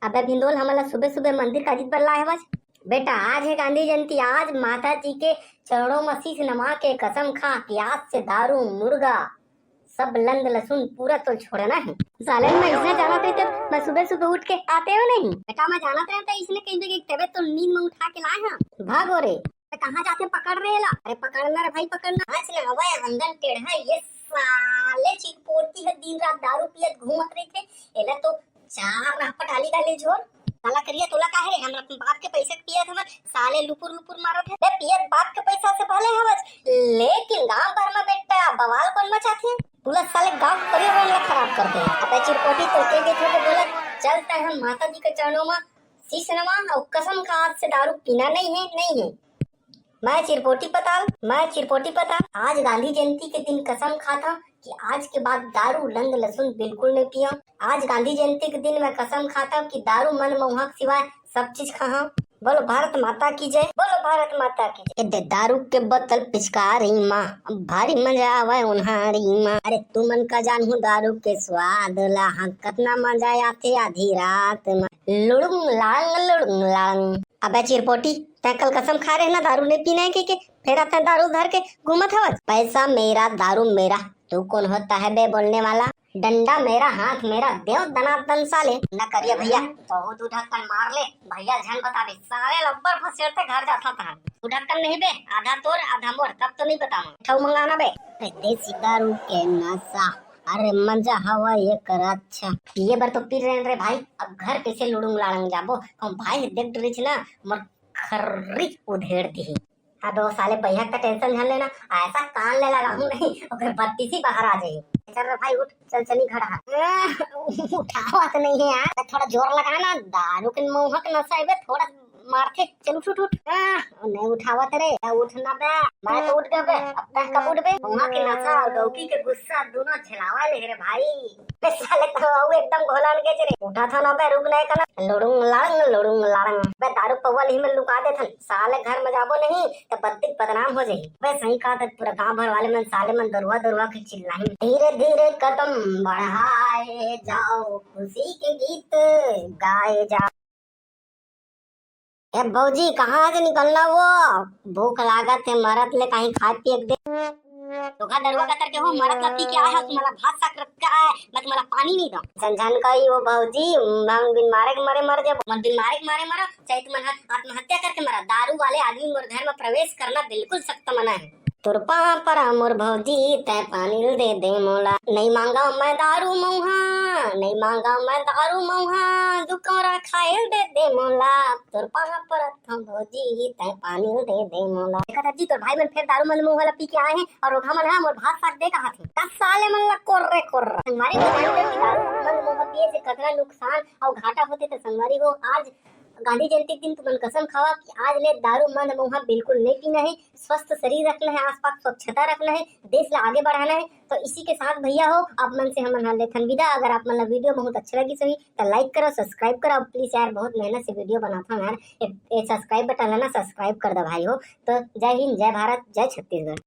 अबे भिंडोल हमला सुबह सुबह मंदिर का जिद बल्ला है बस। बेटा आज है गांधी जयंती, आज माता जी के चरणों में शीश नवा के कसम खा कि आज से दारू मुर्गा सब लंद लहसुन पूरा तो छोड़ना है। सालन में इसने जाना थे मैं सुबह सुबह उठ के आते हो नहीं बेटा, मैं जाना था इसने कहीं भी तबियत तो नींद में उठा के लाए हैं। भागो रे कहाँ जाते पकड़ रहे ला? अरे पकड़ना रे भाई पकड़ना। आज ना हवा अंदर टेढ़ा ये साले चिरपोटी है, दिन रात दारू पियत घूमत रहे थे। एला तो चार रपट डाली डाले जोर साला करिया तोला काहे रे? हमरा बाप के पैसे पियत हमर साले लुपुर लुपुर मारत है। बे पियत बाप के पैसा से भले हवस, लेकिन गांव भर में बेटा बवाल कौन मचाते हैं? पूरा साले गांव पर्यावरण खराब करते हैं। अब चिरपोटी तो के थे तो बोला चलता है माता जी के चरणों में शीश नवा और कसम खा आज से दारू पीना नहीं है। मैं चिरपोटी पताल आज गांधी जयंती के दिन कसम खाता कि आज के बाद दारू लंग लहसुन बिल्कुल नहीं पिया। आज गांधी जयंती के दिन मैं कसम खाता कि दारू मन महुआ सिवाय सब चीज खा। बोलो भारत माता की जय, बोलो भारत माता की जय। दारू के बोतल पिचकारी माँ भारी मजा आवे उन्हारी माँ। अरे तू मन का जानू दारू के स्वाद ला कितना मजा आते आधी रात में लुड़ुंग लांग। अबे चिरपोटी तै कल कसम खा रहे ना दारू नहीं पीना है के फिर आता दारू धर के घूमत हवस। पैसा मेरा दारू मेरा, तू कौन होता है बे बोलने वाला? डंडा मेरा हाथ मेरा, देव दनादन साले न करिए भैया बहुत ढक्कन मार ले भैया झन बता दे सारे लब्बर फसेड़ते घर जाता था। ढक्कन नहीं बे, आधा तोर आधा मोर, तब तो नहीं बताऊंगा ठव मंगाना बे। देसी दारू के नशा अरे मजा हवा ये कर अच्छा पिए बर तो पी रहे रे भाई। अब घर कैसे लुड़ूंग लाड़ंग जाबो हम भाई देख डरिच ना मोर खर्री उधेड़ दी। अब वो साले भैया का टेंशन झन लेना, ऐसा कान ले लगा हूं नहीं ओकर बत्ती सी बाहर आ जाए। चल रे भाई उठ चल चली घड़ा उठावत नहीं है यार, थोड़ा जोर लगाना दारू के मोहक नशा है थोड़ा मारते। चल उठ नहीं उठावत रे उठना बे। मैं तो उठ गया बे, अब तक कब उठ बे? वहां के नशा और डौकी के गुस्सा दोनों झेलावा ले रे भाई। बे साले तो एकदम घोलान के चले उठा था ना बे, रुक नहीं करना लुड़ुंग लाड़ंग बे। दारू पव्वल ही में लुका दे थन साले, घर में जाबो नहीं तो बत्ती बदनाम हो जाई। बे सही कहा था पूरा गांव भर वाले मन साले मन दरुआ के चिल्लाई धीरे धीरे कदम बढ़ाए जाओ खुशी के गीत गाए जाओ। ए भौजी कहाँ से निकलना वो? भूख लागत है मरत ले कहीं खा पिए दे। धोखा दरुआ का करके हो मरत लपी क्या है? तुम्हारा भात साक रखा है मैं तुम्हारा पानी नहीं दूं। संझन का ही वो भौजी हम बिन मारे के मरे जब मन बिन मारे के मारे चाहे तुम आत्महत्या करके मरा। दारू वाले आदमी मोर घर में प्रवेश करना बिल्कुल सख्त मना है। तुरपा पर मोर भौजी तय पानी दे मोला, नहीं मांगा मैं दारू मऊहा, नहीं मांगा मैं दारू मऊहा, दुकारा खाए दे मोला। तुरपा पर भौजी तय पानी दे मोला। देखा जी तोर भाई मन फिर दारू मन मुंह पी के आए हैं और रोखा मन है मोर भात साग दे कहा थे 10 साले मन ला कोर्रे हमारे दारू मन मुंह पिए से कितना नुकसान और घाटा होते तो संगवारी हो। आज गांधी जयंती के दिन तुम कसम खावा कि आज ले दारू मंद मुहा बिल्कुल नहीं पीना है, स्वस्थ शरीर रखना है, आसपास स्वच्छता रखना है, देश ला आगे बढ़ाना है। तो इसी के साथ भैया हो आप मन से हम लेथन विदा। अगर आप मन वीडियो बहुत अच्छा लगी सही तो लाइक करो सब्सक्राइब करो प्लीज यार, बहुत मेहनत से वीडियो बनाता हूँ यार। सब्सक्राइब बटन है ना सब्सक्राइब कर दो भाई हो। तो जय हिंद जय भारत जय छत्तीसगढ़।